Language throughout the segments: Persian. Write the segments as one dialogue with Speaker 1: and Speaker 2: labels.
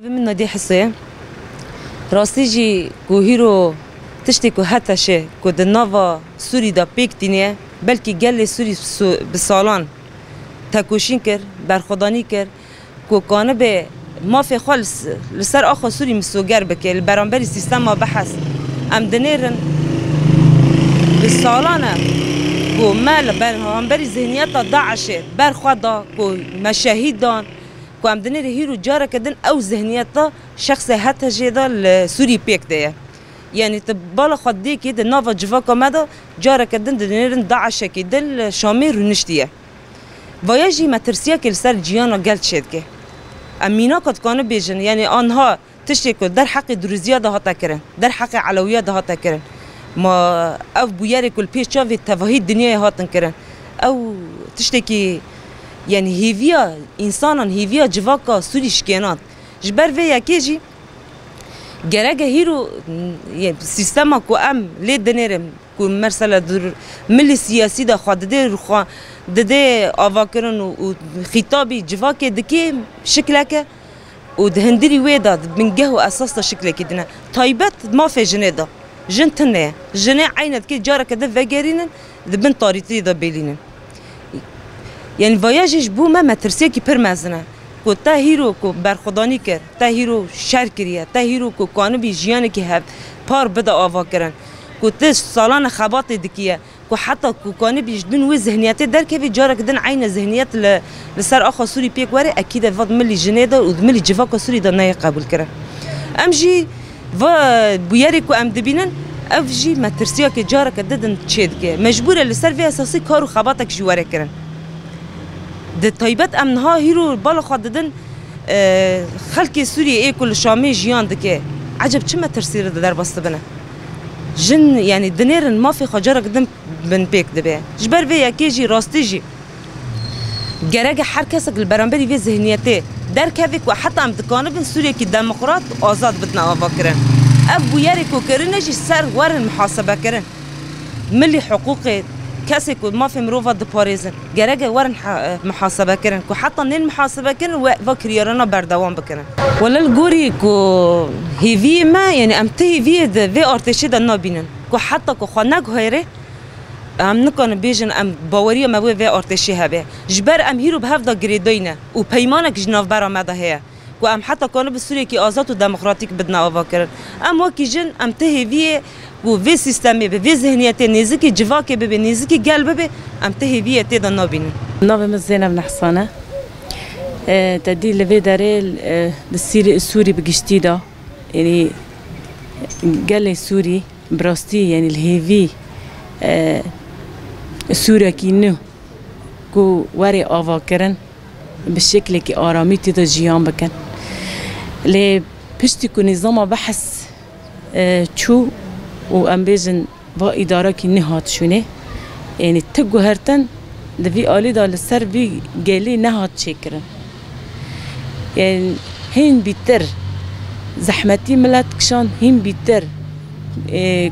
Speaker 1: من نادي حسية راستيجي كوهيرو تشتكو حتى شيء كود النافا سوري دا بيك تينية بلكي قال سوري بالصالان تاكوشين كر برخداني كر كو كان به ما في خالص لسر آخر سوري مسوگر بكي البرانبري سيستم ما بحث ام دنيرن بالصالانة كو مال برانبري ذهنيات داعش برخدا كو مشاهيد دان كو ام دنير هيرو جارة كدن او ذهنيات شخص حتى جدا السوري بيك ده يعني تبالا خدي كده نافا جفاكا ماذا جارة كدن دنيرن داعش كده شامير ونشتيه ويجي ما ترسيه كل سر جيانا قلت شد که امینا کد کانه بیجن یعنی آنها تشتکو در حق دروزیا ده هاتا کرن در حق علویا ده هاتا کرن ما او بویاری کل پیش چاوی تفاهی دنیا هاتن کرن او تشتکی يعني هيفيا إنسانا هيفيا جواكا سوري شكينات جبر في يكيجي جراجة هيرو يعني سيستما كو أم ليه دنيرم كو مرسلة در ملي سياسي ده خاد ده رخا ده أفكرن وخطابي جواكا دكي شكلك ودهندري ويدا من جهة أساس شكلك دنا طيبات ما في جنيدا جنتنا جنة عينت كي جارك ده فجرينن ده بنت طاريتي ده بيلينن يعني فياجش بو ما ترسيه كي برمزنا كو تا هيرو كو برخداني كر تا هيرو شر كريه تا هيرو كو كانو بي جيان كي هب بار بدا آوا کرن كو تش سالان خباط دكيه كو حتى كو كانو بي جدن و ذهنيات در كيف جارك دن عين ذهنيات لسر اخو سوري بيك وري اكيد فض ملي جنيدا و ملي جفاكو سوري دا ناي قبول كرن امجي و بوياري كو ام دبينن افجي ما ترسيه كي جارك ددن تشيد مجبوره لسر في اساسي كارو خباطك جواره كرن ده طيبات امنها هيرو بالا خاددن خلق سوريا ايه كل شامي جيان دكه عجب چما ترسير در بسط بنا جن يعني دنيرن ما في خجاره قدم بن بيك دبه جبر في يكيجي راستيجي جراجه هر کسك البرانبري في ذهنيته در كيفك وحتى ام دكانه بن سوريا كي ديمقراط آزاد بدنا افكرن ابو ياركو كرنجي سر ورن محاسبه كرن ملي حقوق کسی که ما فهم روفا دپاریزن گرگه ورن محاسبه کردن که حتی نین محاسبه کردن و کریارنا بردوام بکنن ولی الگوری که هیوی ما یعنی امته هیوی ده و ارتشی ده نبینن که حتی که خانه هایره ام نکنه بیشن ام باوری ما و ارتشی هبه جبر ام هیرو به هفته گریدینه و پیمانه که جناف برآمده هیا و ام حتی کانو به سوریه که آزاد و دموکراتیک بدنا آوا کردن ام وکی جن امته هیوی و في سيستمي في ذهنيتي نيزكي جواكي ببي نيزكي قلب ببي ام تهيبيه تيدا نوبين
Speaker 2: نوبي زينب بن حصانه تدي لفي داري السيري السوري بقشتيدا يعني قال لي سوري براستي يعني الهيفي سوريا كينو كو وري آوا كرن بالشكل كي آرامي تيدا جيان بكن لي بشتي كو نظام بحث شو و ام بیزن با اداره کی نهات شونه یعنی تگو هرتن دوی آلی دال سر بی گلی نهات چکرن یعنی هین بیتر زحمتی ملت کشان هین بیتر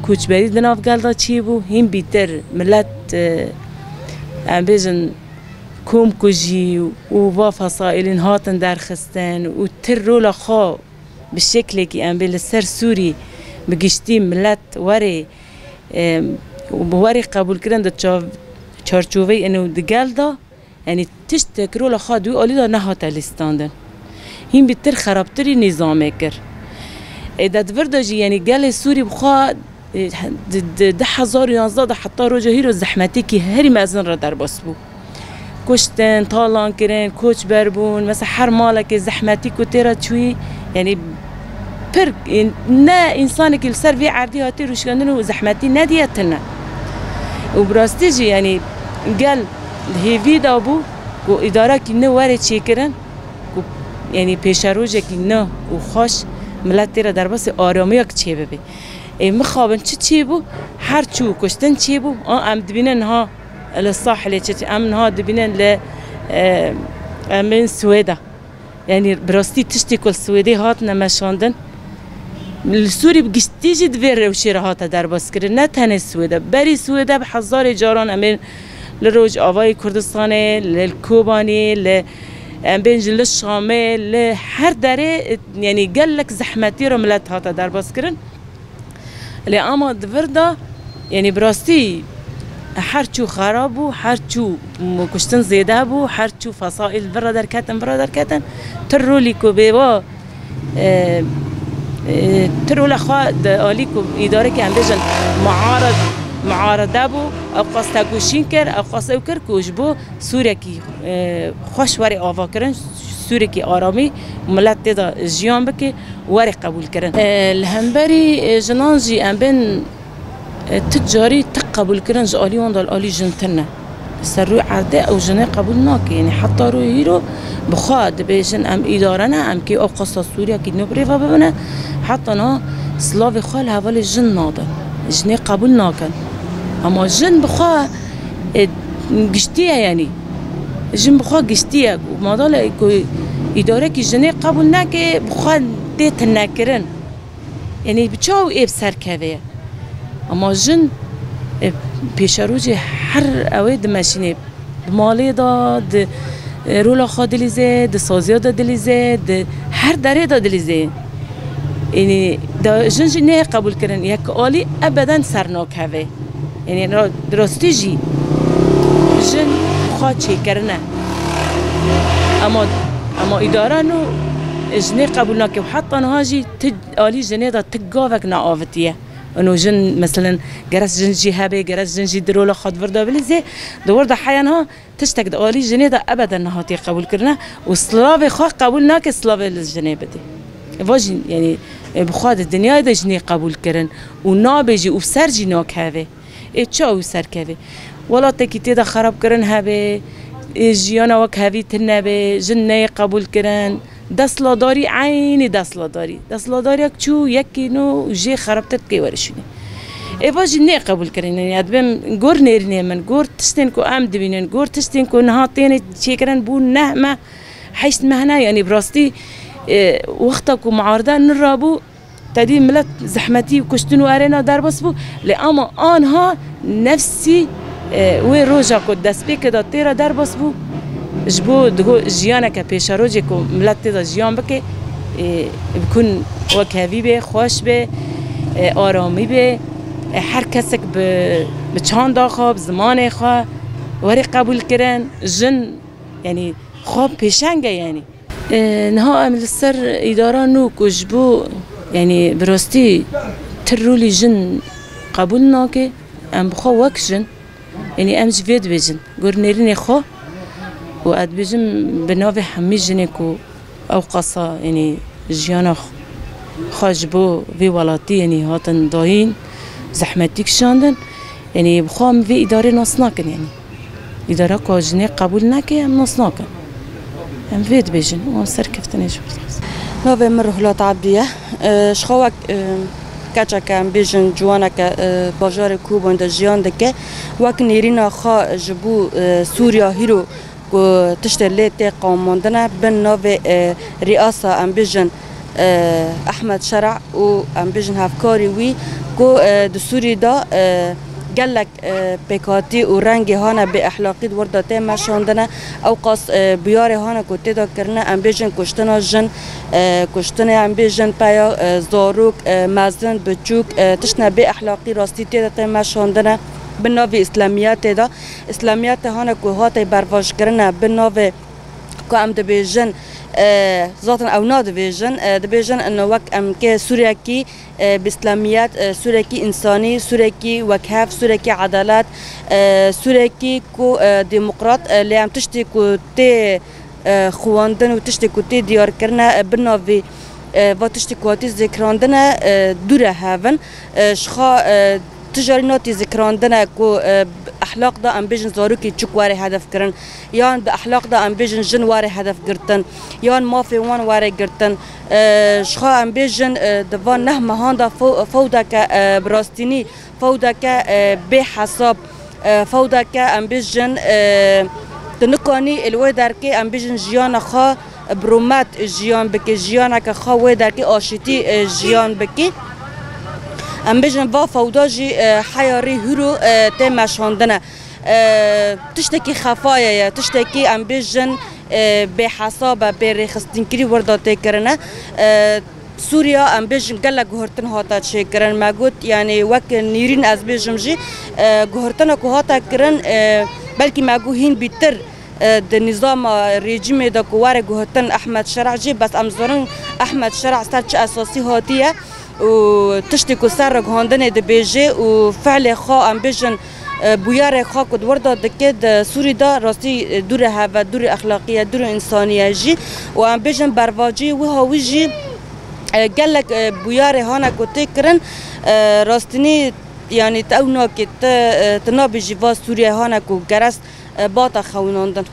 Speaker 2: کوچبری دناف گلدا چی بو هین بیتر ملت ام بیزن کوم کجی و فصائل هاتن درخستن و تر رولا خوا بشکلی که ام بیل سر سوری بگشتی ملت وری وبواري قبول كرن ده چارچوبه انو دگل دا يعني تشتكرو لخاد وي اولي دا نهات الاستاندن هين بيتر خرابتري نظامه كر اذا دفردجي يعني قال سوري بخوا ده 1011 ده حتى روجا هيرو زحمتي كي هري مازن را در باسبو كشتن طالان كرن كوچ بربون مثلا هر مالك زحمتي كو تيرا چوي يعني پر نه انسانی که سر وی عردی هاتی روش کندن و زحمتی ندیتنا و براستیجی یعنی قال هیوی دابو و اداره کی نه وارد چی کرن یعنی پیشروجه کی نه و خوش ملت تیرا در بس آرامی یک چی ببی مخابن چی بو هر چو کشتن چی بو ام دبینن ها للساحل چی ام ها دبینن ل من سويدا يعني براستي تشتي كل سويدي هات نمشاندن السوري بقشتيجي دفير وشيرهاتا در باس كرن نه تنه سويدا بري سويدا بحزار جاران امين لروج آوای کردستانه للکوبانی ام بينج للشامل هر داره يعني قال لك زحمتي رو ملت هاتا در باز کرن لی اما دوردا يعني براستي هر چو خرابو هر چو کشتن زیاده بو هر چو فصائل برادر کتن ترولی کو بیوا ترول خواد عالی کو اداره که اندیشن معارضه بو او قاستا کوشین کر او قاستا کر کوش بو سوره کی خوش وری آوا کرن سوره کی آرامی ملت دا جیان بکی وری قبول کرن الهمبری جنانجی ام بین تجاری تقبل کرن جالی وان دال عالی جنتنه سروی عرده او جنه قبول ناکه یعنی حتی روی هیرو بخواد بیشن ام اداره نه ام که او قصه سوریا کی نبره و ببینه حتی نه سلاوی خال حوالی جن ناده جنه قبول ناکن اما جن بخواه گشتیه یعنی جن بخواه گشتیه و مادال که اداره کی جنه قبول نکه بخواه دیت نکرن یعنی بچاو ایب سرکوه اما جن پیشروجی هر اوید ماشینه مالی داد رولا خود دلیزه د سازی داد دلیزه د هر دره داد دلیزه یعنی دا جنجی نه قبول کردن یک عالی ابدا سرناک هوه یعنی درستی جی جن خواه چی کرنه اما اداره نو جنه قبول نکه و حتی نها جی عالی جنه دا تگاوک نعاوتیه انو جن مثلا جرس جنجي هابي جرس جنجي درولا خد وردا بلزي دوردا حيانها تشتك دالي جنيه دا ابدا نهاتي قبول كرنا وسلاف خا قبول ناك سلاف الجنيه بدي واجي يعني بخاد الدنيا دا جنيه قبول كرن ونابجي وسرجي ناك هابي اتشاو سركبي ولا تكيتي دا خراب كرن هابي جيانا وك هابي تنبي جنيه قبول كرن دستلاداری عینی دستلاداری یک چو یکی نو جه خرابتت کی ورشونی ایواجی نه قبول کردن یعنی ادبم گور نیرنی من گور تستین کو ام دبینن گور تستین کو نهاتین چی کردن بو نه ما حیث مهنا یعنی براستی وقتا کو معارضه نرابو تدی ملت زحمتی و کشتن و ارنا در بس بو لی اما آنها نفسی و روزا کو دست به که تیرا در بس بو جبو دهو جیانه که پیشروجی که ملت دا جیان بکه بکن وکهوی به خوش به آرامی به هر کسک به چند خواب زمان خواه وری قبول کرن جن یعنی خواب پیشنگه یعنی نها عمل سر اداره نو که جبو یعنی براستی ترولی جن قبول ناکه ام بخوا وک جن یعنی ام جوید بجن گر نیرین خواه و ادبیجم بناوی همی جنکو او قصا یعنی جیانا خاجبو وی ولاتی یعنی هاتن داین زحمتی کشاندن یعنی بخوام وی اداره ناس نکن یعنی اداره که جنه قبول نکه هم ناس نکن هم وید بیجن و سر کفتنه جورد
Speaker 3: ناوی من رحلات عبدیه شخواک کچا که هم بیجن جوانا که باجار کوبان دا جیان دکه وک نیرینا خواه جبو سوریا هیرو کو تشتري قوماندنا بالنوع رئاسة أمبيجن أحمد شرع و أمبيجن هفكاري وي کو دستوری دا گلک پیکاتی و رنگی هانا به اخلاقی ورده ته مشاندنه او قاس بیار هانا کتی دا کرنه ام بیجن کشتنا جن کشتنه ام بیجن پیا زاروک مزن بچوک تشنه به اخلاقی راستی ته مشاندنه بناوی اسلامیت دا اسلامیت هانا که هاتی برواش کرنه بناوی که ام دبیجن ذاتن او ناد دبیجن انه وک ام که سوریه کی باسلامیت سوریه کی انسانی سوریه کی وکهف سوریه کی عدالت سوریه کی کو دموکرات لی ام تشتی کو تی خواندن و تشتی کو تی دیار کرنه بناوی و تشتی کوتی ذکراندن دوره هاون شخا تجاری ناتی ذکراندن کو اخلاق دا ام بیجن زاروکی چوک واره هدف کرن یان به اخلاق دا ام بیجن جن واره هدف گرتن یان مافی وان واره گرتن شخا ام بیجن دوان نه مهان دا فودا که براستینی فودا که به حساب فودا که ام بیجن تنکانی الوی در که ام بیجن جیان خوا برومت جیان بکی جیان که خوا وی در که آشتی جیان بکی ام بیجن با فوداجی حیاری هرو ته مشاندنه تشتکی خفایه تشتکی ام بیجن به حساب به رخصتینکری وردا تکرنه سوریا ام بیشن گله گهرتن هاتا چه کرن مگوت یعنی وک نیرین از بیشم جی گهرتن کو هاتا کرن بلکه مگو هین بیتر د نظام رژیم د کوار گهرتن احمد شرع جی بس امزورن احمد شرع سرچ اساسی هاتیه و تشتی کو سر گهاندن د بیجه و فعل خا ام بیشن بویار خا کد وردا دکه د سوری دا راستی دور هوا دور اخلاقیه دور انسانیه جی و ام بیشن برواجی و هاوی جی قالك بوياري هانا كوتي كرن راستني يعني تاونا كت تنابي جيفا سوريا هانا كو جرس باتا خوناندن